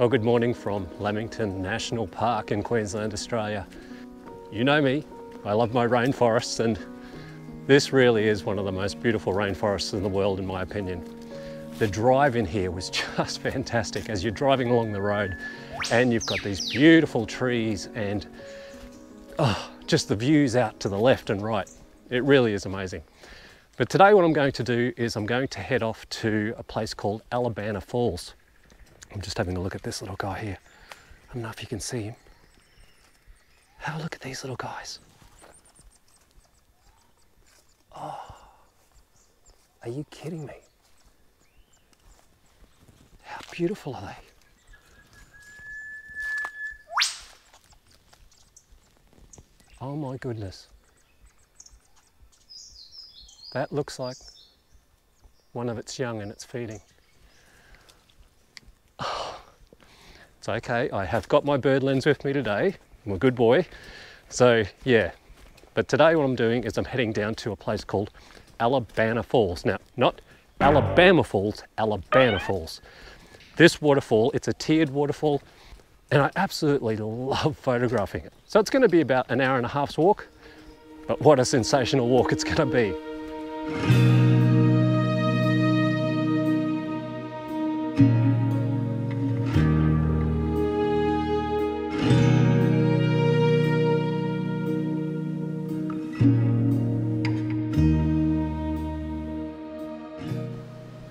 Well, good morning from Lamington National Park in Queensland, Australia. You know me, I love my rainforests, and this really is one of the most beautiful rainforests in the world, in my opinion. The drive in here was just fantastic as you're driving along the road and you've got these beautiful trees and just the views out to the left and right. It really is amazing. But today what I'm going to do is I'm going to head off to a place called Elabana Falls. I'm just having a look at this little guy here. I don't know if you can see him. Have a look at these little guys. Oh, are you kidding me? How beautiful are they? Oh my goodness. That looks like one of its young and it's feeding. Oh, it's okay, I have got my bird lens with me today. I'm a good boy. So yeah, but today what I'm doing is I'm heading down to a place called Elabana Falls. Now, not Alabama Falls, Elabana Falls. This waterfall, it's a tiered waterfall, and I absolutely love photographing it. So it's going to be about an hour and a half's walk, but what a sensational walk it's going to be.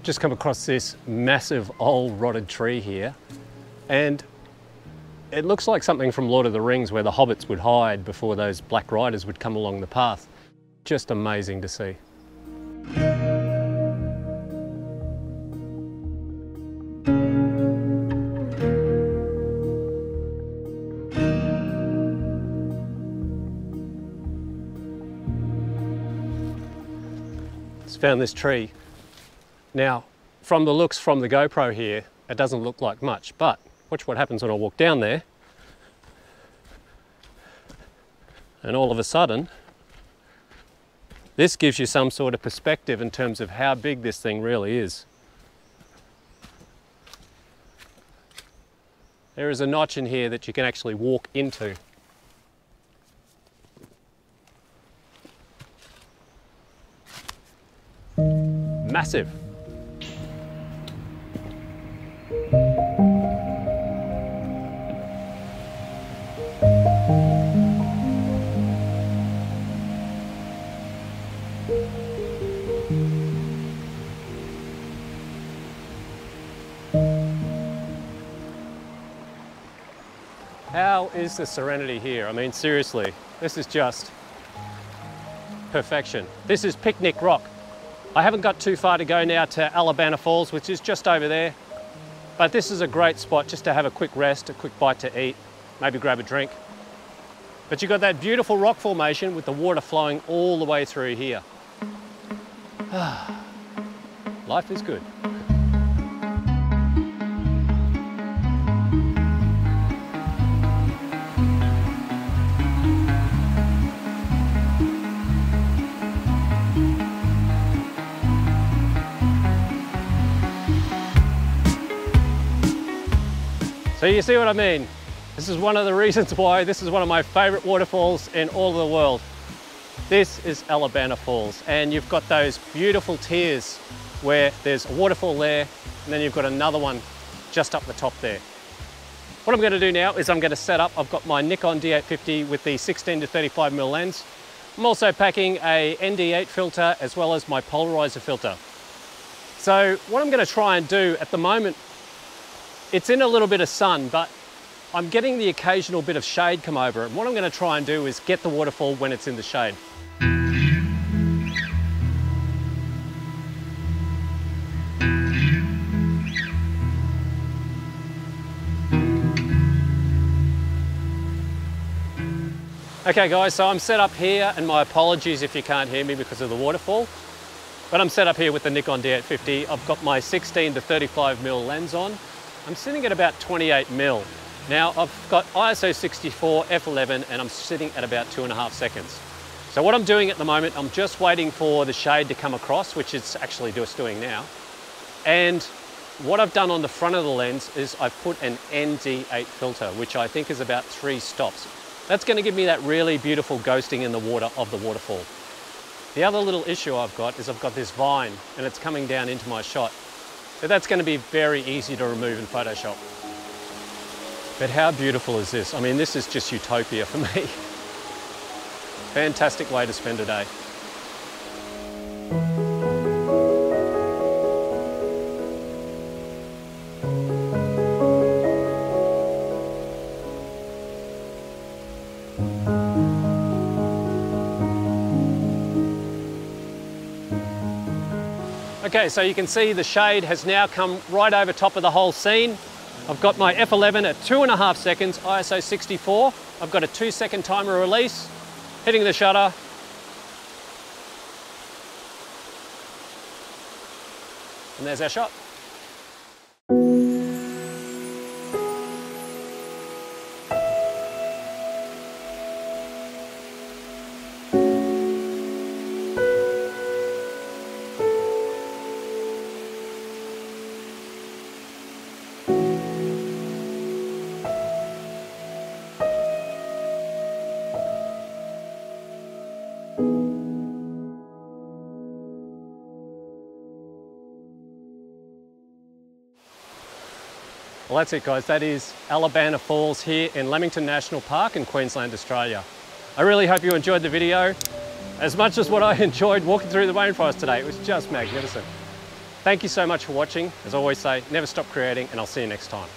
Just come across this massive old rotted tree here, and it looks like something from Lord of the Rings where the hobbits would hide before those black riders would come along the path. Just amazing to see. Just found this tree. Now, from the looks from the GoPro here, it doesn't look like much, but watch what happens when I walk down there. And all of a sudden, this gives you some sort of perspective in terms of how big this thing really is. There is a notch in here that you can actually walk into. Massive. How is the serenity here? I mean, seriously, this is just perfection. This is Picnic Rock. I haven't got too far to go now to Elabana Falls, which is just over there. But this is a great spot just to have a quick rest, a quick bite to eat, maybe grab a drink. But you've got that beautiful rock formation with the water flowing all the way through here. Life is good. So you see what I mean? This is one of the reasons why this is one of my favorite waterfalls in all of the world. This is Elabana Falls, and you've got those beautiful tiers where there's a waterfall there, and then you've got another one just up the top there. What I'm going to do now is I'm going to set up, I've got my Nikon D850 with the 16 to 35mm lens. I'm also packing a ND8 filter as well as my polarizer filter. So what I'm going to try and do at the moment, it's in a little bit of sun, but I'm getting the occasional bit of shade come over it. And what I'm going to try and do is get the waterfall when it's in the shade. Okay guys, so I'm set up here, and my apologies if you can't hear me because of the waterfall. But I'm set up here with the Nikon D850. I've got my 16 to 35mm lens on. I'm sitting at about 28mm. Now I've got ISO 64, f11, and I'm sitting at about 2.5 seconds. So what I'm doing at the moment, I'm just waiting for the shade to come across, which it's actually just doing now. And What I've done on the front of the lens is I've put an ND8 filter, which I think is about 3 stops. That's going to give me that really beautiful ghosting in the water of the waterfall. The other little issue I've got is I've got this vine and it's coming down into my shot. But that's going to be very easy to remove in Photoshop. But how beautiful is this? I mean, this is just utopia for me. Fantastic way to spend a day. Okay, so you can see the shade has now come right over top of the whole scene. I've got my f11 at 2.5 seconds, ISO 64. I've got a 2-second timer release, hitting the shutter. And there's our shot. Well, that's it, guys. That is Elabana Falls here in Lamington National Park in Queensland, Australia. I really hope you enjoyed the video as much as what I enjoyed walking through the rainforest today. It was just magnificent. Thank you so much for watching. As I always say, never stop creating, and I'll see you next time.